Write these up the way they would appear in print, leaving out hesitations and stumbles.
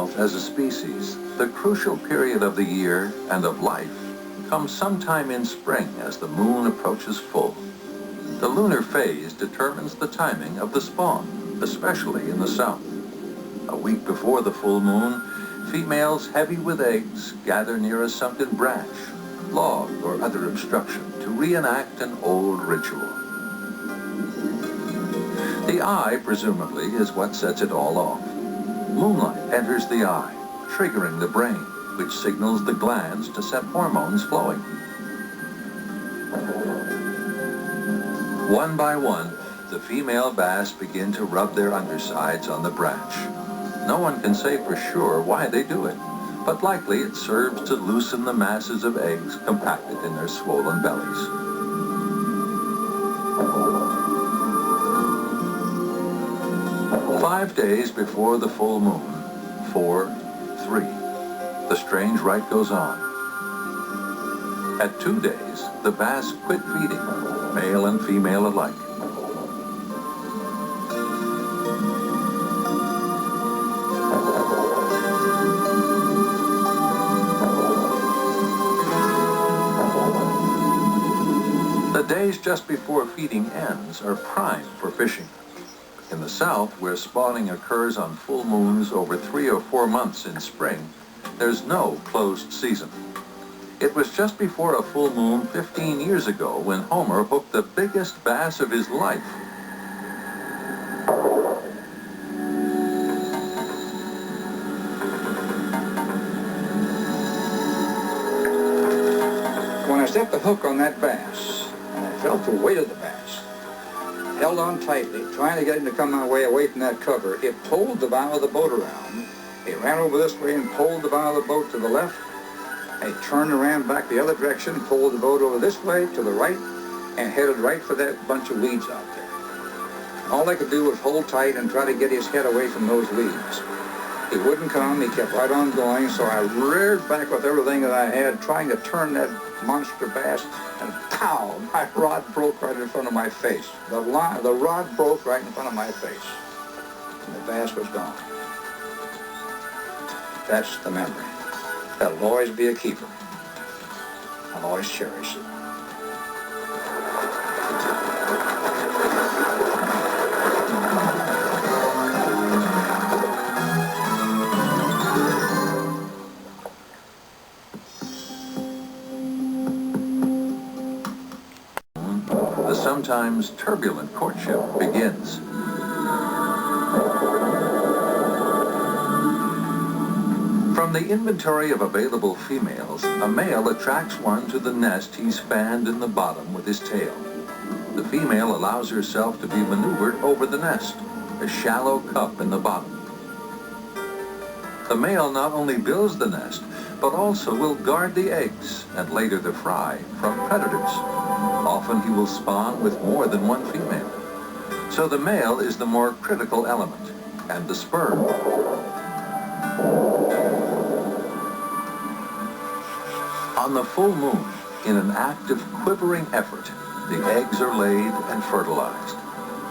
largemouth as a species, the crucial period of the year and of life comes sometime in spring as the moon approaches full. The lunar phase determines the timing of the spawn, especially in the south. A week before the full moon, females heavy with eggs gather near a sunken branch, log, or other obstruction to reenact an old ritual. The eye, presumably, is what sets it all off. Moonlight enters the eye, triggering the brain, which signals the glands to set hormones flowing. One by one, the female bass begin to rub their undersides on the branch. No one can say for sure why they do it, but likely it serves to loosen the masses of eggs compacted in their swollen bellies. "5 days before the full moon, 4, 3, the strange rite goes on. At 2 days, the bass quit feeding, male and female alike. The days just before feeding ends are prime for fishing. In the south, where spawning occurs on full moons over 3 or 4 months in spring, there's no closed season. It was just before a full moon 15 years ago when Homer hooked the biggest bass of his life. When I set the hook on that bass, and I felt the weight of the bass, held on tightly, trying to get him to come my way away from that cover, it pulled the bow of the boat around. It ran over this way and pulled the bow of the boat to the left. It turned and ran back the other direction, pulled the boat over this way to the right, and headed right for that bunch of weeds out there. All I could do was hold tight and try to get his head away from those weeds. He wouldn't come, he kept right on going, so I reared back with everything that I had, trying to turn that monster bass, and pow, my rod broke right in front of my face. The rod broke right in front of my face, and the bass was gone. That's the memory. That'll always be a keeper. I'll always cherish it. The sometimes turbulent courtship begins. From the inventory of available females, a male attracts one to the nest he's fanned in the bottom with his tail. The female allows herself to be maneuvered over the nest, a shallow cup in the bottom. The male not only builds the nest, but also will guard the eggs and later the fry from predators. Often he will spawn with more than one female. So the male is the more critical element, and the sperm. On the full moon, in an act of quivering effort, the eggs are laid and fertilized.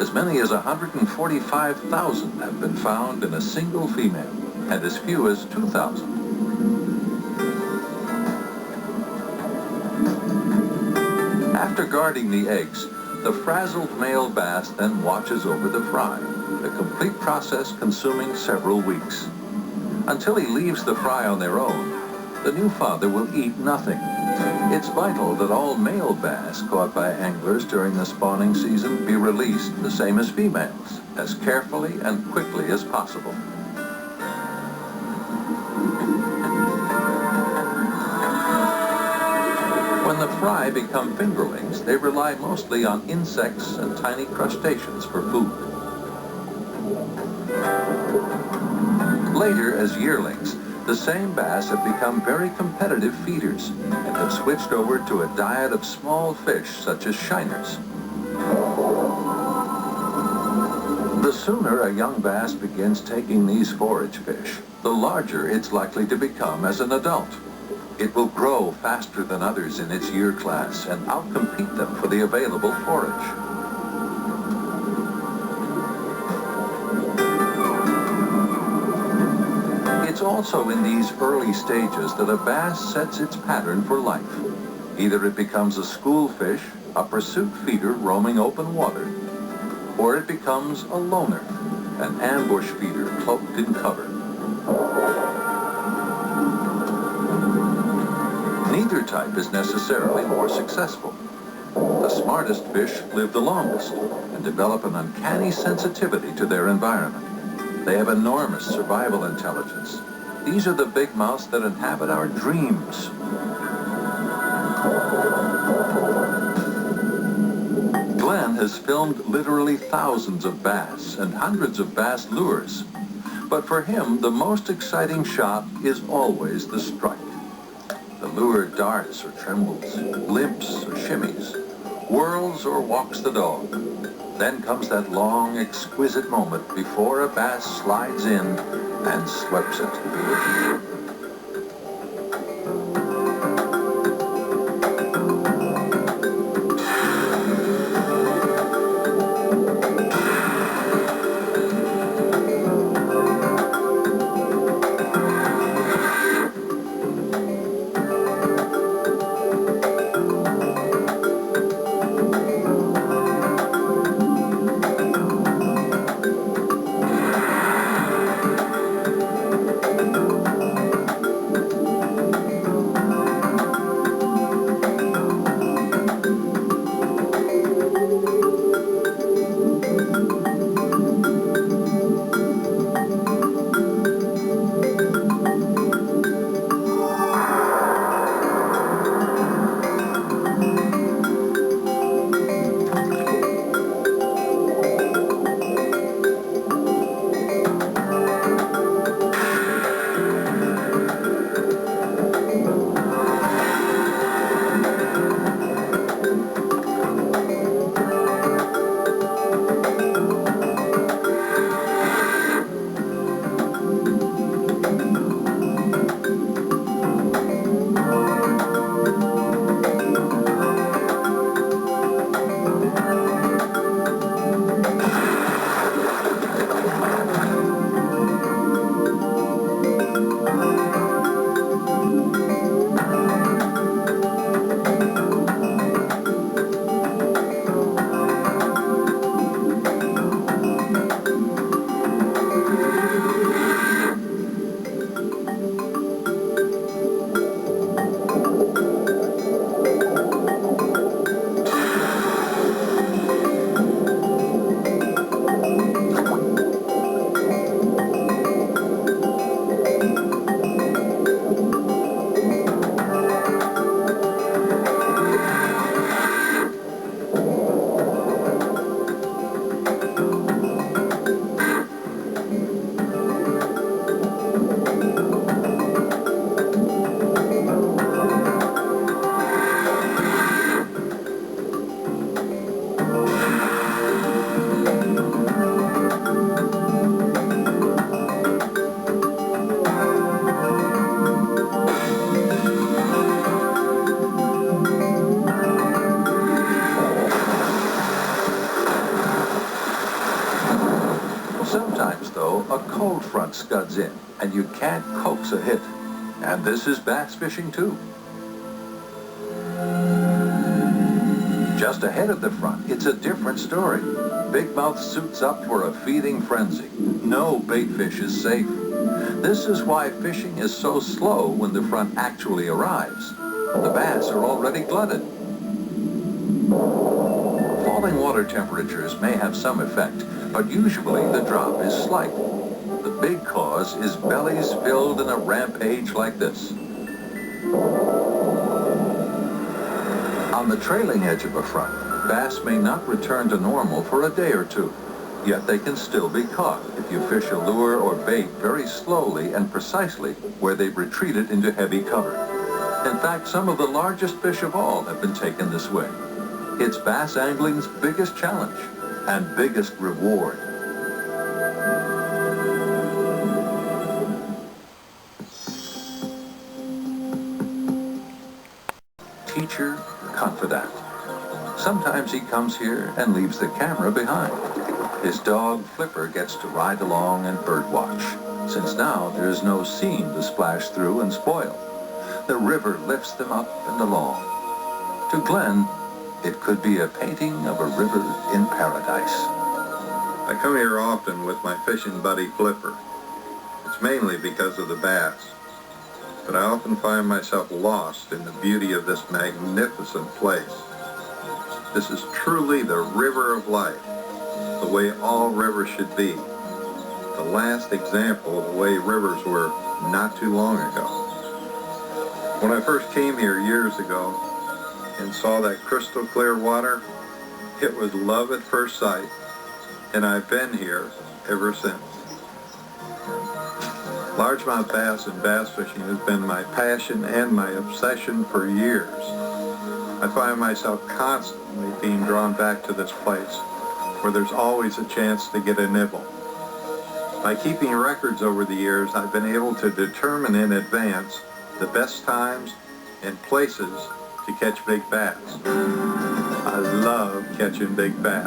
As many as 145,000 have been found in a single female, and as few as 2,000. After guarding the eggs, the frazzled male bass then watches over the fry, the complete process consuming several weeks. Until he leaves the fry on their own, the new father will eat nothing. It's vital that all male bass caught by anglers during the spawning season be released the same as females, as carefully and quickly as possible. When the fry become fingerlings, they rely mostly on insects and tiny crustaceans for food. Later, as yearlings, the same bass have become very competitive feeders and have switched over to a diet of small fish such as shiners. The sooner a young bass begins taking these forage fish, the larger it's likely to become as an adult. It will grow faster than others in its year class and outcompete them for the available forage. It's also in these early stages that a bass sets its pattern for life. Either it becomes a school fish, a pursuit feeder roaming open water, or it becomes a loner, an ambush feeder cloaked in cover. Neither type is necessarily more successful. The smartest fish live the longest and develop an uncanny sensitivity to their environment. They have enormous survival intelligence. These are the big mouths that inhabit our dreams. Glenn has filmed literally thousands of bass and hundreds of bass lures. But for him, the most exciting shot is always the strike. The lure darts or trembles, limps or shimmies, whirls or walks the dog. Then comes that long, exquisite moment before a bass slides in and slurps it. Sometimes, though, a cold front scuds in, and you can't coax a hit. And this is bass fishing, too. Just ahead of the front, it's a different story. Big mouth suits up for a feeding frenzy. No bait fish is safe. This is why fishing is so slow when the front actually arrives. The bass are already glutted. Falling water temperatures may have some effect, but usually the drop is slight. The big cause is bellies filled in a rampage like this. On the trailing edge of a front, bass may not return to normal for a day or two. Yet they can still be caught if you fish a lure or bait very slowly and precisely where they've retreated into heavy cover. In fact, some of the largest fish of all have been taken this way. It's bass angling's biggest challenge and biggest reward. Teacher, confidant. Sometimes he comes here and leaves the camera behind. His dog, Flipper, gets to ride along and birdwatch. since now there is no seam to splash through and spoil. The river lifts them up and along. To Glenn, it could be a painting of a river in paradise. I come here often with my fishing buddy Flipper. It's mainly because of the bass, but I often find myself lost in the beauty of this magnificent place. This is truly the river of life, the way all rivers should be. The last example of the way rivers were not too long ago. When I first came here years ago and saw that crystal clear water, it was love at first sight, and I've been here ever since. Largemouth bass and bass fishing has been my passion and my obsession for years. I find myself constantly being drawn back to this place where there's always a chance to get a nibble. By keeping records over the years, I've been able to determine in advance the best times and places to catch big bass. I love catching big bass.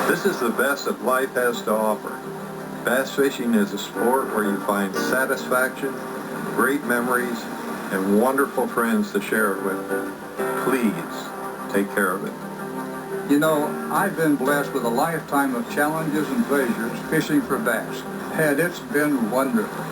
This is the best that life has to offer. Bass fishing is a sport where you find satisfaction, great memories, and wonderful friends to share it with. Please take care of it. You know, I've been blessed with a lifetime of challenges and pleasures fishing for bass, and it's been wonderful.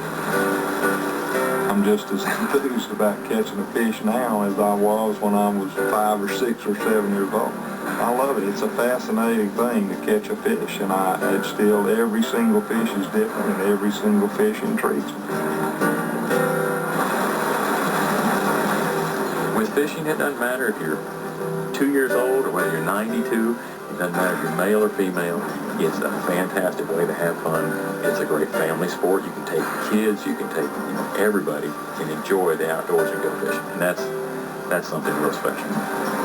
I'm just as enthused about catching a fish now as I was when I was 5 or 6 or 7 years old. I love it. It's a fascinating thing to catch a fish, and it's still, every single fish is different, and every single fish intrigues me. With fishing, it doesn't matter if you're 2 years old or whether you're 92. It doesn't matter if you're male or female. It's a fantastic way to have fun. It's a great family sport. You can take kids, you can take, everybody can enjoy the outdoors and go fishing, and that's something real special.